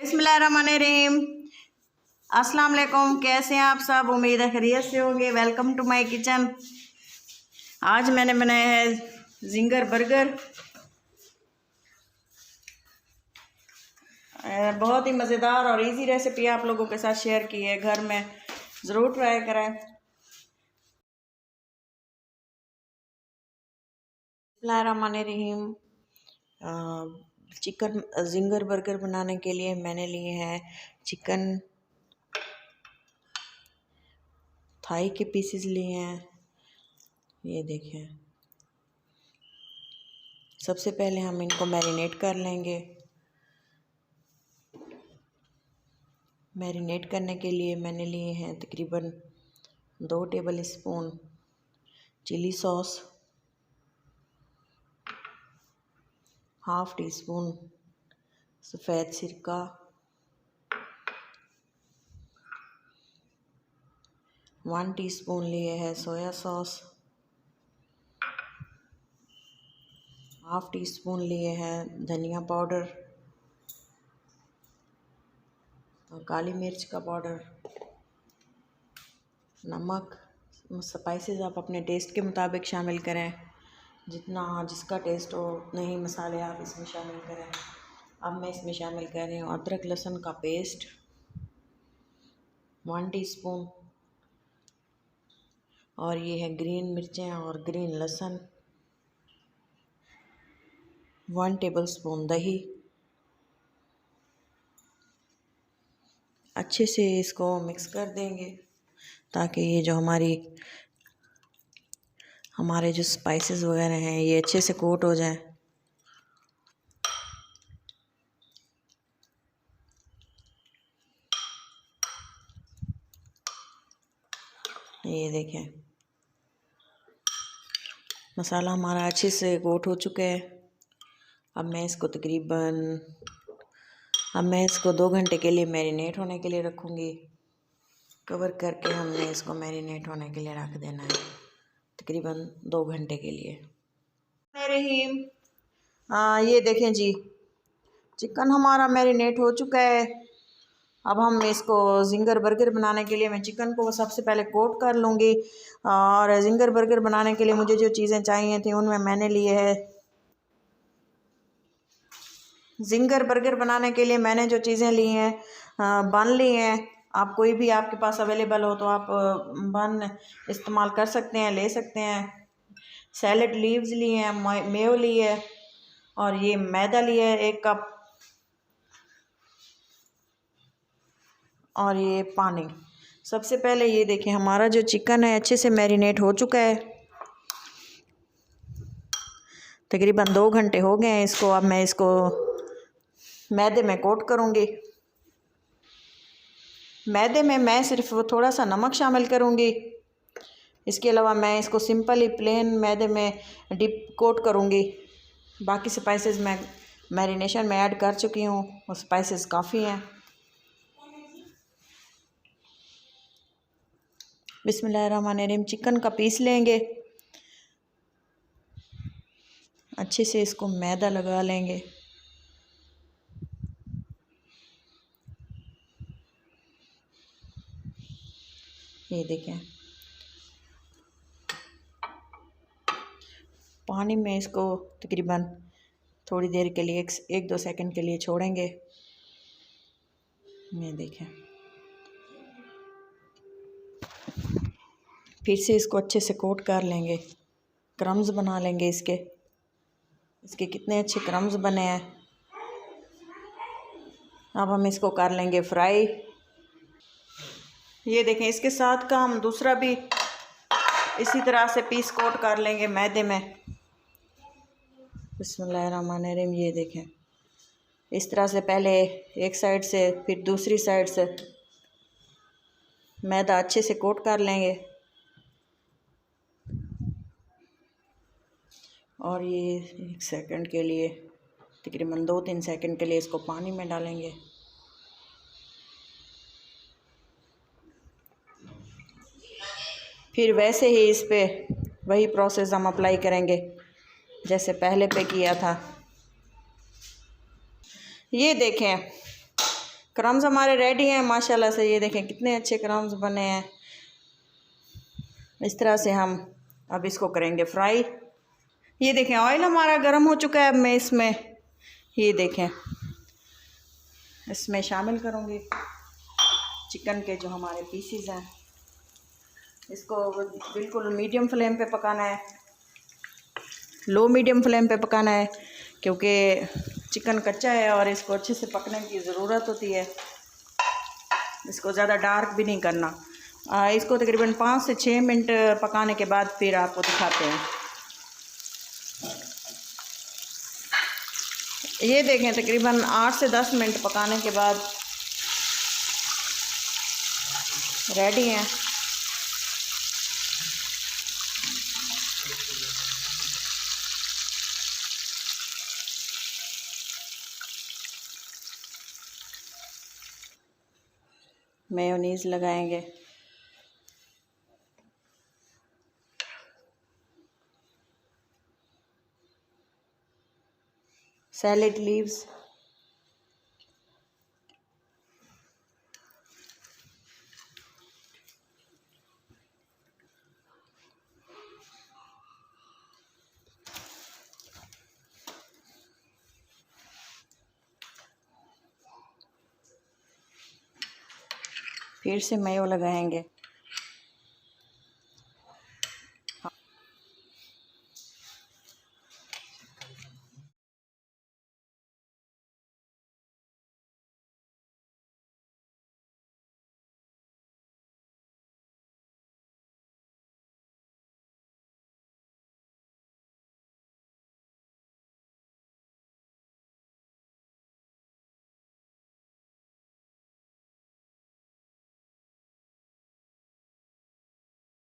बिस्मिल्लाहिर्रहमानिर्रहीम। अस्सलाम वालेकुम। कैसे हैं आप सब? उम्मीद है खैरियत से होंगे। Welcome to my kitchen. आज मैंने बनाया है जिंगर बर्गर। बहुत ही मज़ेदार और इजी रेसिपी आप लोगों के साथ शेयर की है। घर में ज़रूर ट्राई करें। बिस्मिल्लाहिर्रहमानिर्रहीम। चिकन जिंगर बर्गर बनाने के लिए मैंने लिए हैं चिकन थाई के पीसेस लिए हैं। ये देखें, सबसे पहले हम इनको मैरिनेट कर लेंगे। मैरिनेट करने के लिए मैंने लिए हैं तकरीबन 2 tablespoon chilli sauce, 1/2 teaspoon सफ़ेद सिरका, 1 टीस्पून लिए है सोया सॉस, 1/2 टीस्पून लिए हैं धनिया पाउडर और काली मिर्च का पाउडर, नमक। स्पाइसेस आप अपने टेस्ट के मुताबिक शामिल करें, जितना जिसका टेस्ट हो उतने ही मसाले आप इसमें शामिल करें। अब मैं इसमें शामिल कर रही हूँ अदरक लहसुन का पेस्ट 1 टीस्पून, और ये है ग्रीन मिर्चें और ग्रीन लहसुन, 1 टेबलस्पून दही। अच्छे से इसको मिक्स कर देंगे ताकि ये जो हमारे जो स्पाइसेस वगैरह हैं ये अच्छे से कोट हो जाएं। ये देखें, मसाला हमारा अच्छे से कोट हो चुका है। अब मैं इसको 2 घंटे के लिए मैरिनेट होने के लिए रखूँगी। कवर करके हमने इसको मैरिनेट होने के लिए रख देना है तकरीबन 2 घंटे के लिए। रहीम, ये देखें जी, चिकन हमारा मैरिनेट हो चुका है। अब हम इसको जिंगर बर्गर बनाने के लिए मैं चिकन को सबसे पहले कोट कर लूँगी। और जिंगर बर्गर बनाने के लिए मुझे जो चीज़ें चाहिए थी उनमें मैंने लिए है जिंगर बर्गर बनाने के लिए मैंने जो चीज़ें ली हैं, बन ली हैं। आप कोई भी आपके पास अवेलेबल हो तो आप बन इस्तेमाल कर सकते हैं, ले सकते हैं। सैलड लीव्स लिए हैं, मेयो ली है, और ये मैदा लिया है 1 कप, और ये पानी। सबसे पहले ये देखें, हमारा जो चिकन है अच्छे से मैरिनेट हो चुका है। तकरीबन 2 घंटे हो गए हैं इसको। अब मैं इसको मैदे में कोट करूँगी। मैदे में मैं सिर्फ थोड़ा सा नमक शामिल करूँगी। इसके अलावा मैं इसको सिंपल ही प्लेन मैदे में कोट करूँगी। बाकी स्पाइसेस मैं मैरिनेशन में ऐड कर चुकी हूँ, वो स्पाइसेस काफ़ी हैं। बिस्मिल्लाहिर्रहमानिर्रहीम। चिकन का पीस लेंगे, अच्छे से इसको मैदा लगा लेंगे। ये देखें, पानी में इसको तकरीबन थोड़ी देर के लिए 1-2 सेकंड के लिए छोड़ेंगे। ये देखें, फिर से इसको अच्छे से कोट कर लेंगे। क्रम्स बना लेंगे इसके कितने अच्छे क्रम्स बने हैं। अब हम इसको कर लेंगे फ्राई। ये देखें, इसके साथ का हम दूसरा भी इसी तरह से पीस कोट कर लेंगे मैदे में। बिस्मिल्लाहिर्रहमानिर्रहीम। ये देखें, इस तरह से पहले एक साइड से फिर दूसरी साइड से मैदा अच्छे से कोट कर लेंगे। और ये 1 सेकंड के लिए, तकरीबन 2-3 सेकंड के लिए इसको पानी में डालेंगे। फिर वैसे ही इस पे वही प्रोसेस हम अप्लाई करेंगे जैसे पहले पे किया था। ये देखें, क्रम्स हमारे रेडी हैं माशाल्लाह से। ये देखें कितने अच्छे क्रम्स बने हैं। इस तरह से हम अब इसको करेंगे फ्राई। ये देखें ऑयल हमारा गर्म हो चुका है। अब मैं इसमें ये देखें इसमें शामिल करूँगी चिकन के जो हमारे पीसीज हैं। इसको बिल्कुल मीडियम फ्लेम पे पकाना है, लो मीडियम फ्लेम पे पकाना है, क्योंकि चिकन कच्चा है और इसको अच्छे से पकने की ज़रूरत होती है। इसको ज़्यादा डार्क भी नहीं करना। इसको तकरीबन 5 से 6 मिनट पकाने के बाद फिर आपको दिखाते हैं। ये देखें तकरीबन 8 से 10 मिनट पकाने के बाद रेडी हैं। मेयोनीज़ लगाएंगे। सैलेड लीव्स, फिर से मेयो लगाएंगे।